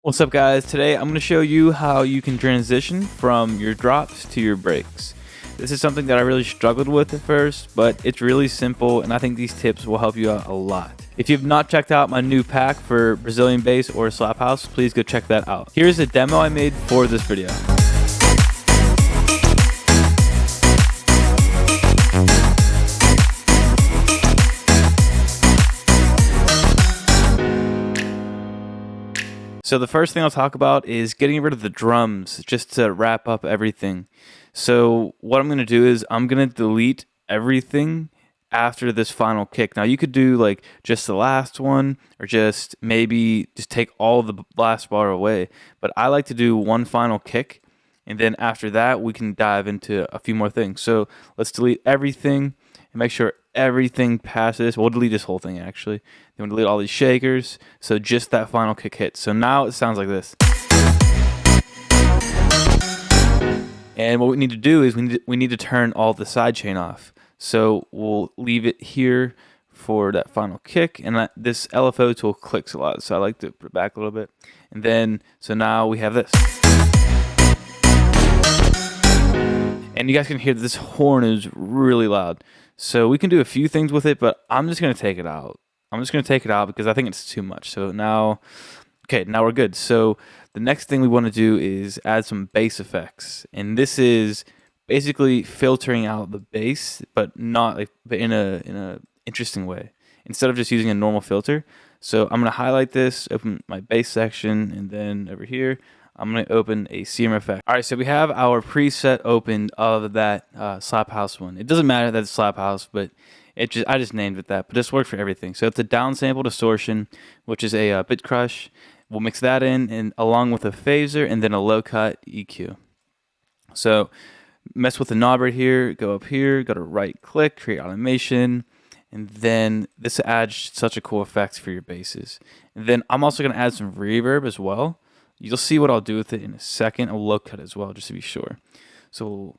What's up, guys? Today I'm going to show you how you can transition from your drops to your breaks. This is something that I really struggled with at first, but it's really simple and I think these tips will help you out a lot. If you've not checked out my new pack for Brazilian bass or slap house, please go check that out. Here's a demo I made for this video. So the first thing I'll talk about is getting rid of the drums just to wrap up everything. So what I'm going to do is I'm going to delete everything after this final kick. Now you could do like just the last one or just maybe just take all the last bar away. But I like to do one final kick and then after that we can dive into a few more things. So let's delete everything and make sure everything passes. We'll delete this whole thing actually. Then we'll delete all these shakers. So just that final kick hits. So now it sounds like this. And what we need to do is we need to turn all the sidechain off. So we'll leave it here for that final kick. And this LFO tool clicks a lot. So I like to put it back a little bit. And then, so now we have this. And you guys can hear that this horn is really loud. So we can do a few things with it, but I'm just going to take it out. I'm just going to take it out because I think it's too much. So now, okay, now we're good. So the next thing we want to do is add some bass effects. And this is basically filtering out the bass, but not like, but in a interesting way. Instead of just using a normal filter. So I'm going to highlight this, open my bass section, and then over here, I'm going to open a CM effect. All right, so we have our preset opened of that slap house one. It doesn't matter that it's slap house, but I just named it that. But this works for everything. So it's a downsample distortion, which is a bit crush. We'll mix that in and along with a phaser and then a low cut EQ. So mess with the knob right here. Go up here. Go to right click, create automation. And then this adds such a cool effect for your basses. And then I'm also going to add some reverb as well. You'll see what I'll do with it in a second. A low cut as well, just to be sure. So we'll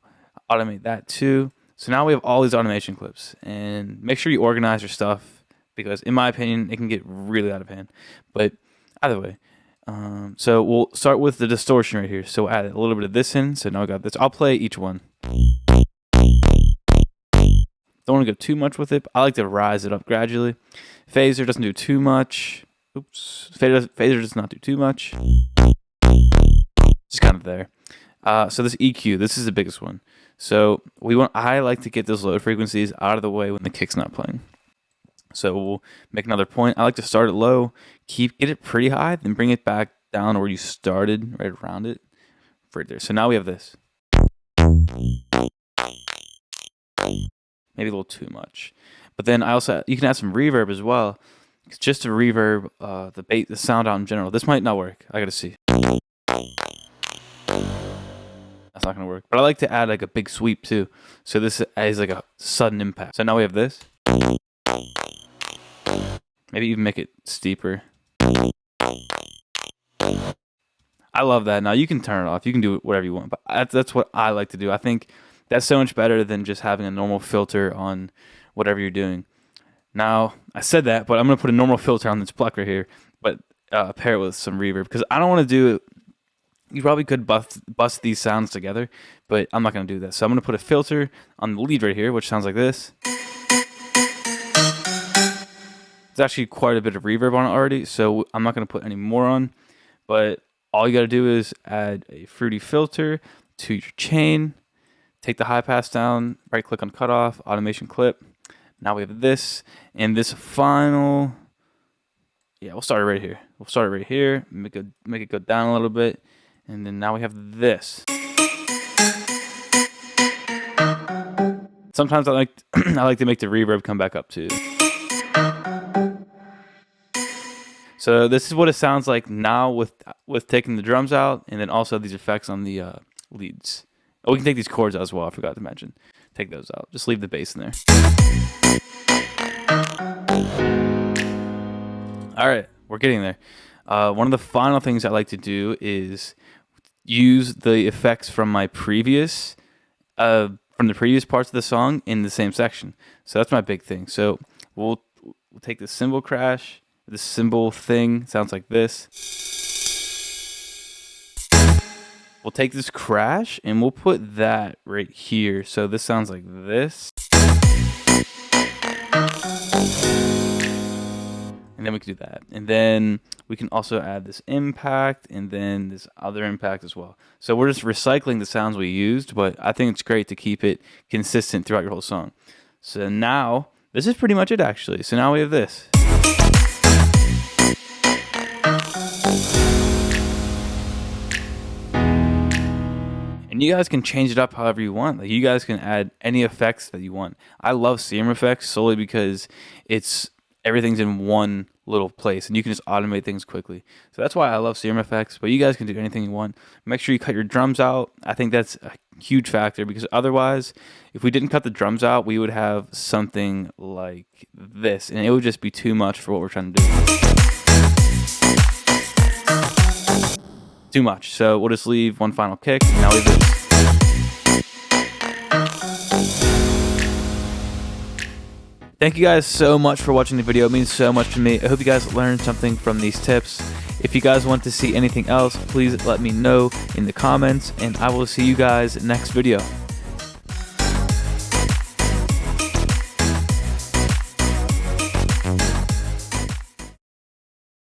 automate that too. So now we have all these automation clips. And make sure you organize your stuff because in my opinion, it can get really out of hand. But either way. So we'll start with the distortion right here. So we'll add a little bit of this in. So now I got this. I'll play each one. Don't want to go too much with it. But I like to rise it up gradually. Phaser doesn't do too much. Oops. Phaser does not do too much. Just kind of there. So this EQ, this is the biggest one. So I like to get those low frequencies out of the way when the kick's not playing. So we'll make another point. I like to start it low, get it pretty high, then bring it back down where you started, right around it, right there. So now we have this. Maybe a little too much. But then you can add some reverb as well. It's just to reverb the sound out in general. This might not work. I gotta see. That's not gonna work. But I like to add like a big sweep too. So this is like a sudden impact. So now we have this. Maybe even make it steeper. I love that. Now you can turn it off. You can do whatever you want. But that's what I like to do. I think that's so much better than just having a normal filter on whatever you're doing. Now, I said that, but I'm going to put a normal filter on this pluck right here, but pair it with some reverb, because I don't want to do it. You probably could bust these sounds together, but I'm not going to do that. So I'm going to put a filter on the lead right here, which sounds like this. There's actually quite a bit of reverb on it already, so I'm not going to put any more on, but all you got to do is add a fruity filter to your chain, take the high pass down, right click on cutoff, automation clip. Now we have this, and this final, we'll start it right here. We'll start it right here, make it go down a little bit, and then now we have this. Sometimes I like to make the reverb come back up too. So this is what it sounds like now with taking the drums out, and then also these effects on the leads. Oh, we can take these chords out as well. I forgot to mention. Take those out. Just leave the bass in there. All right, we're getting there. One of the final things I like to do is use the effects from the previous parts of the song in the same section. So that's my big thing. So we'll take the cymbal crash. This cymbal thing sounds like this. We'll take this crash and we'll put that right here. So this sounds like this. And then we can do that. And then we can also add this impact and then this other impact as well. So we're just recycling the sounds we used, but I think it's great to keep it consistent throughout your whole song. So now, this is pretty much it actually. So now we have this. And you guys can change it up however you want. Like, you guys can add any effects that you want. I love seam effects solely because everything's in one little place and you can just automate things quickly. So that's why I love seam effects, but you guys can do anything you want. Make sure you cut your drums out. I think that's a huge factor, because otherwise, if we didn't cut the drums out, we would have something like this and it would just be too much for what we're trying to do. Too much. So we'll just leave one final kick. And now we have this. Thank you guys so much for watching the video. It means so much to me. I hope you guys learned something from these tips. If you guys want to see anything else, please let me know in the comments, and I will see you guys next video.